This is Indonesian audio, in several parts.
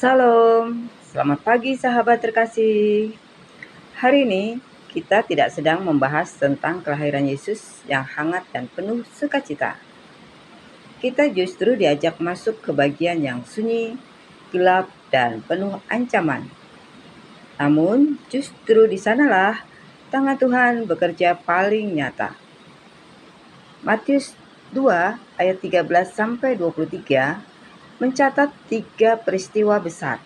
Salam, selamat pagi sahabat terkasih. Hari ini kita tidak sedang membahas tentang kelahiran Yesus yang hangat dan penuh sukacita. Kita justru diajak masuk ke bagian yang sunyi, gelap, dan penuh ancaman. Namun justru di sanalah tangan Tuhan bekerja paling nyata. Matius 2 ayat 13-23 mencatat 3 peristiwa besar.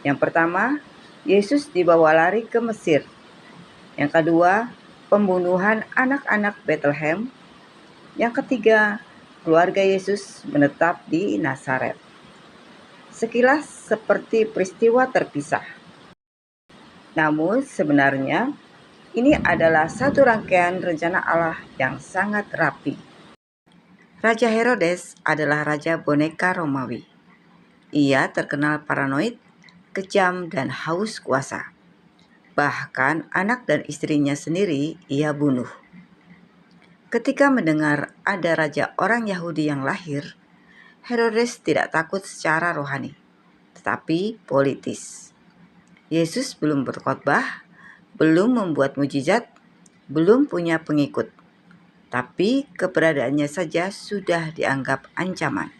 Yang pertama, Yesus dibawa lari ke Mesir. Yang kedua, pembunuhan anak-anak Bethlehem. Yang ketiga, keluarga Yesus menetap di Nazaret. Sekilas seperti peristiwa terpisah. Namun sebenarnya ini adalah satu rangkaian rencana Allah yang sangat rapi. Raja Herodes adalah raja boneka Romawi. Ia terkenal paranoid, kejam, dan haus kuasa. Bahkan anak dan istrinya sendiri ia bunuh. Ketika mendengar ada raja orang Yahudi yang lahir, Herodes tidak takut secara rohani, tetapi politis. Yesus belum berkhotbah, belum membuat mujizat, belum punya pengikut, tapi keberadaannya saja sudah dianggap ancaman.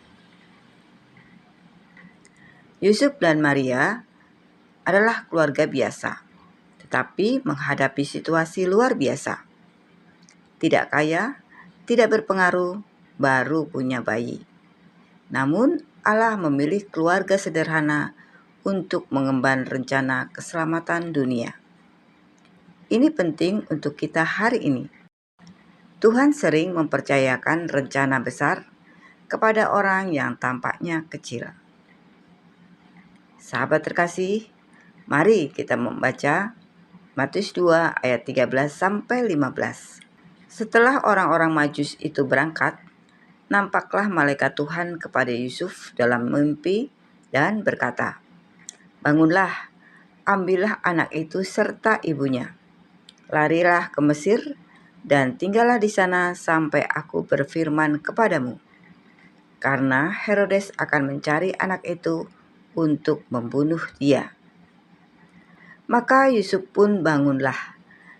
Yusuf dan Maria adalah keluarga biasa, tetapi menghadapi situasi luar biasa. Tidak kaya, tidak berpengaruh, baru punya bayi. Namun Allah memilih keluarga sederhana untuk mengemban rencana keselamatan dunia. Ini penting untuk kita hari ini. Tuhan sering mempercayakan rencana besar kepada orang yang tampaknya kecil. Sahabat terkasih, mari kita membaca Matius 2 ayat 13-15. Setelah orang-orang Majus itu berangkat, nampaklah malaikat Tuhan kepada Yusuf dalam mimpi dan berkata, "Bangunlah, ambillah anak itu serta ibunya. Larilah ke Mesir dan tinggallah di sana sampai aku berfirman kepadamu. Karena Herodes akan mencari anak itu untuk membunuh dia." Maka Yusuf pun bangunlah.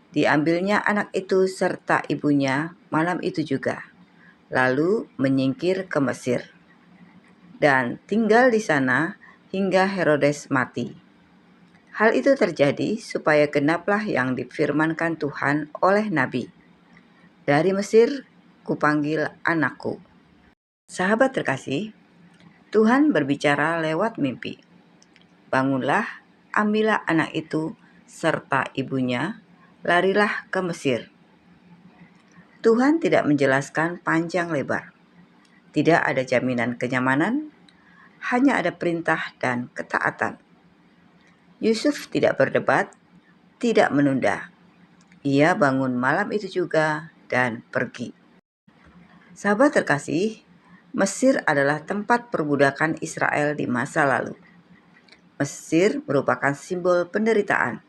Diambilnya anak itu serta ibunya malam itu juga, lalu menyingkir ke Mesir dan tinggal di sana hingga Herodes mati. Hal itu terjadi supaya genaplah yang difirmankan Tuhan oleh Nabi, "Dari Mesir kupanggil anakku." Sahabat terkasih, Tuhan berbicara lewat mimpi. Bangunlah, ambillah anak itu serta ibunya, larilah ke Mesir. Tuhan tidak menjelaskan panjang lebar. Tidak ada jaminan kenyamanan, hanya ada perintah dan ketaatan. Yusuf tidak berdebat, tidak menunda. Ia bangun malam itu juga dan pergi. Sahabat terkasih, Mesir adalah tempat perbudakan Israel di masa lalu. Mesir merupakan simbol penderitaan.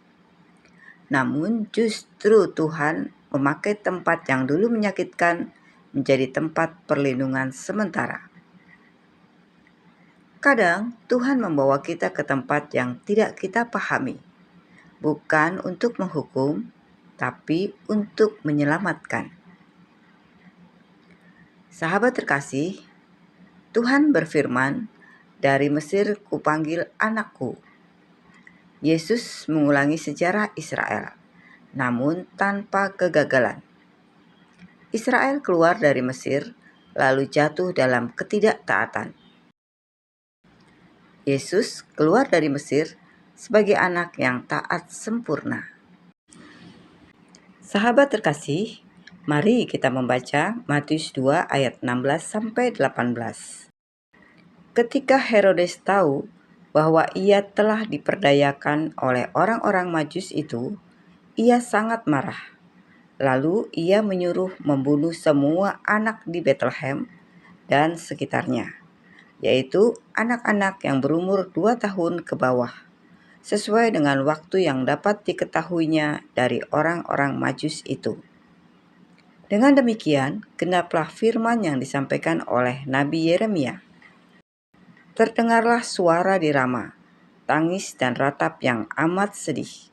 Namun justru Tuhan memakai tempat yang dulu menyakitkan menjadi tempat perlindungan sementara. Kadang Tuhan membawa kita ke tempat yang tidak kita pahami, bukan untuk menghukum, tapi untuk menyelamatkan. Sahabat terkasih, Tuhan berfirman, "Dari Mesir kupanggil anakku." Yesus mengulangi sejarah Israel, namun tanpa kegagalan. Israel keluar dari Mesir, lalu jatuh dalam ketidaktaatan. Yesus keluar dari Mesir sebagai anak yang taat sempurna. Sahabat terkasih, mari kita membaca Matius 2 ayat 16-18. Ketika Herodes tahu bahwa ia telah diperdayakan oleh orang-orang Majus itu, ia sangat marah. Lalu ia menyuruh membunuh semua anak di Bethlehem dan sekitarnya, yaitu anak-anak yang berumur 2 tahun ke bawah, sesuai dengan waktu yang dapat diketahuinya dari orang-orang Majus itu. Dengan demikian, genaplah firman yang disampaikan oleh Nabi Yeremia. Terdengarlah suara di Rama, tangis dan ratap yang amat sedih.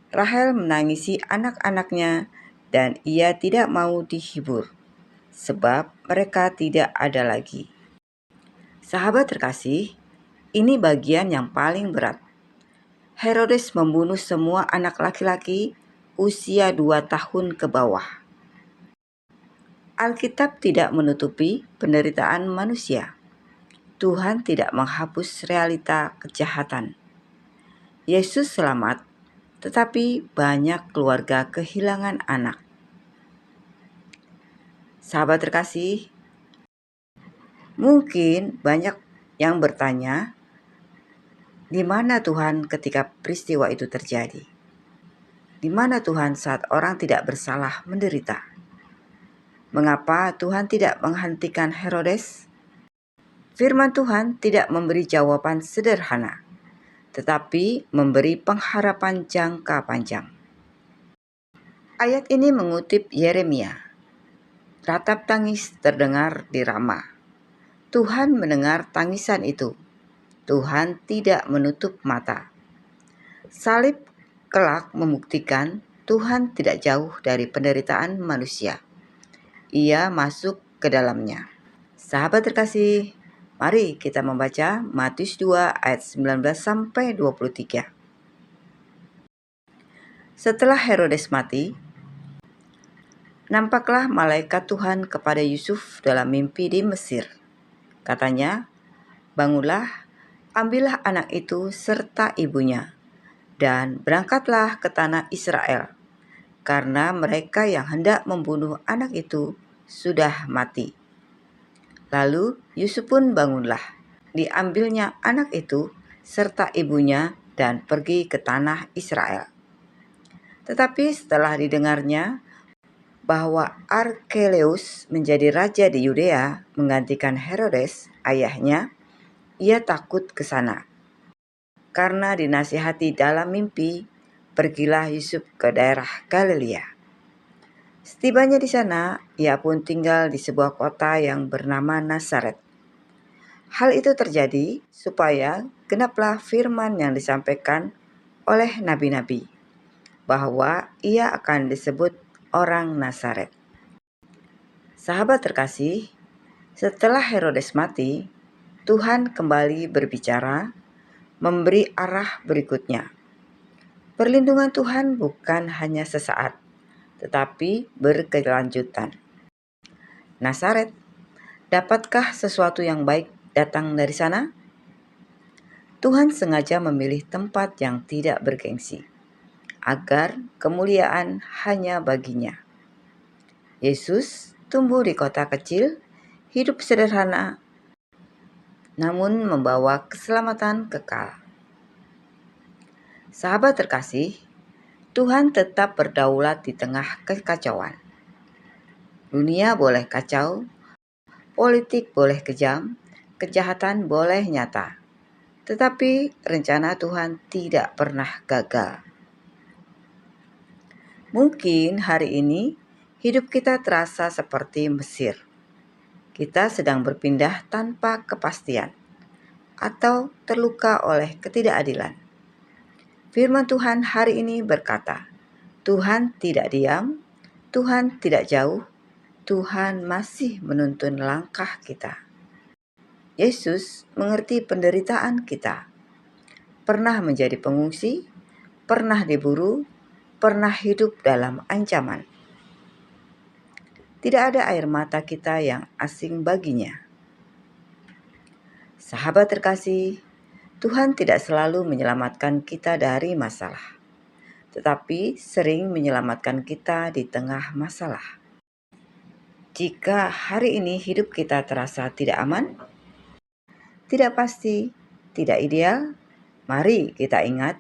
Rahel menangisi anak-anaknya dan ia tidak mau dihibur, sebab mereka tidak ada lagi. Sahabat terkasih, ini bagian yang paling berat. Herodes membunuh semua anak laki-laki usia 2 tahun ke bawah. Alkitab tidak menutupi penderitaan manusia. Tuhan tidak menghapus realita kejahatan. Yesus selamat, tetapi banyak keluarga kehilangan anak. Sahabat terkasih, mungkin banyak yang bertanya, di mana Tuhan ketika peristiwa itu terjadi? Di mana Tuhan saat orang tidak bersalah menderita? Mengapa Tuhan tidak menghentikan Herodes? Firman Tuhan tidak memberi jawaban sederhana, tetapi memberi pengharapan jangka panjang. Ayat ini mengutip Yeremia. Ratap tangis terdengar di Rama. Tuhan mendengar tangisan itu. Tuhan tidak menutup mata. Salib kelak membuktikan Tuhan tidak jauh dari penderitaan manusia. Ia masuk ke dalamnya. Sahabat terkasih, mari kita membaca Matius 2 ayat 19 sampai 23. Setelah Herodes mati, nampaklah malaikat Tuhan kepada Yusuf dalam mimpi di Mesir. Katanya, "Bangunlah, ambillah anak itu serta ibunya, dan berangkatlah ke tanah Israel, karena mereka yang hendak membunuh anak itu sudah mati." Lalu Yusuf pun bangunlah, diambilnya anak itu serta ibunya dan pergi ke tanah Israel. Tetapi setelah didengarnya bahwa Arkelaus menjadi raja di Yudea menggantikan Herodes, ayahnya, ia takut ke sana. Karena dinasihati dalam mimpi, pergilah Yusuf ke daerah Galilea. Setibanya di sana, ia pun tinggal di sebuah kota yang bernama Nazaret. Hal itu terjadi supaya genaplah firman yang disampaikan oleh nabi-nabi, bahwa ia akan disebut orang Nazaret. Sahabat terkasih, setelah Herodes mati, Tuhan kembali berbicara, memberi arah berikutnya. Perlindungan Tuhan bukan hanya sesaat, tetapi berkelanjutan. Nazaret, dapatkah sesuatu yang baik datang dari sana? Tuhan sengaja memilih tempat yang tidak bergengsi, agar kemuliaan hanya baginya. Yesus tumbuh di kota kecil, hidup sederhana, namun membawa keselamatan kekal. Sahabat terkasih, Tuhan tetap berdaulat di tengah kekacauan. Dunia boleh kacau, politik boleh kejam, kejahatan boleh nyata, tetapi rencana Tuhan tidak pernah gagal. Mungkin hari ini hidup kita terasa seperti Mesir. Kita sedang berpindah tanpa kepastian atau terluka oleh ketidakadilan. Firman Tuhan hari ini berkata, Tuhan tidak diam, Tuhan tidak jauh, Tuhan masih menuntun langkah kita. Yesus mengerti penderitaan kita. Pernah menjadi pengungsi, pernah diburu, pernah hidup dalam ancaman. Tidak ada air mata kita yang asing baginya. Sahabat terkasih, Tuhan tidak selalu menyelamatkan kita dari masalah, tetapi sering menyelamatkan kita di tengah masalah. Jika hari ini hidup kita terasa tidak aman, tidak pasti, tidak ideal, mari kita ingat,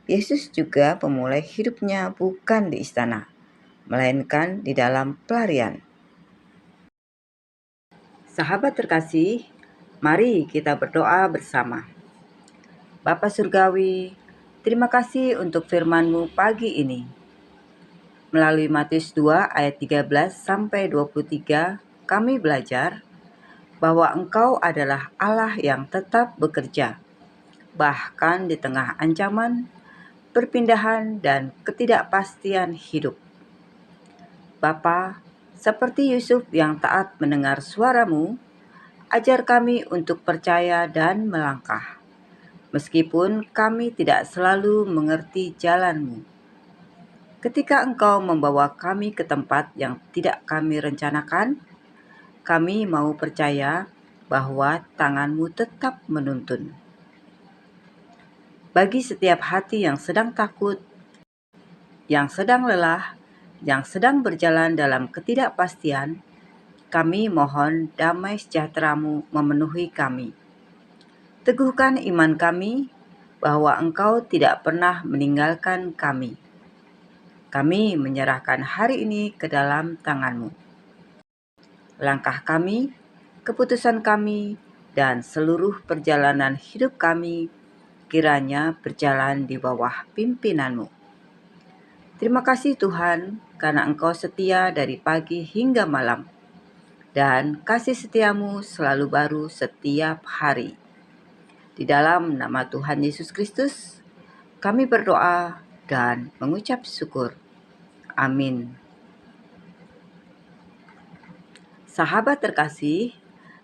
Yesus juga memulai hidupnya bukan di istana, melainkan di dalam pelarian. Sahabat terkasih, mari kita berdoa bersama. Bapa Surgawi, terima kasih untuk firman-Mu pagi ini. Melalui Matius 2 ayat 13 sampai 23, kami belajar bahwa Engkau adalah Allah yang tetap bekerja, bahkan di tengah ancaman, perpindahan, dan ketidakpastian hidup. Bapa, seperti Yusuf yang taat mendengar suara-Mu, ajar kami untuk percaya dan melangkah, meskipun kami tidak selalu mengerti jalan-Mu. Ketika Engkau membawa kami ke tempat yang tidak kami rencanakan, kami mau percaya bahwa tangan-Mu tetap menuntun. Bagi setiap hati yang sedang takut, yang sedang lelah, yang sedang berjalan dalam ketidakpastian, kami mohon damai sejahtera-Mu memenuhi kami. Teguhkan iman kami bahwa Engkau tidak pernah meninggalkan kami. Kami menyerahkan hari ini ke dalam tangan-Mu. Langkah kami, keputusan kami, dan seluruh perjalanan hidup kami kiranya berjalan di bawah pimpinan-Mu. Terima kasih Tuhan, karena Engkau setia dari pagi hingga malam, dan kasih setia-Mu selalu baru setiap hari. Di dalam nama Tuhan Yesus Kristus, kami berdoa dan mengucap syukur. Amin. Sahabat terkasih,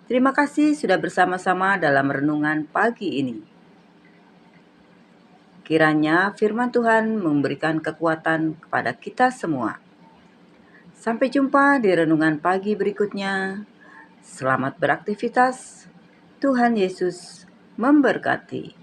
terima kasih sudah bersama-sama dalam renungan pagi ini. Kiranya firman Tuhan memberikan kekuatan kepada kita semua. Sampai jumpa di renungan pagi berikutnya. Selamat beraktivitas. Tuhan Yesus memberkati.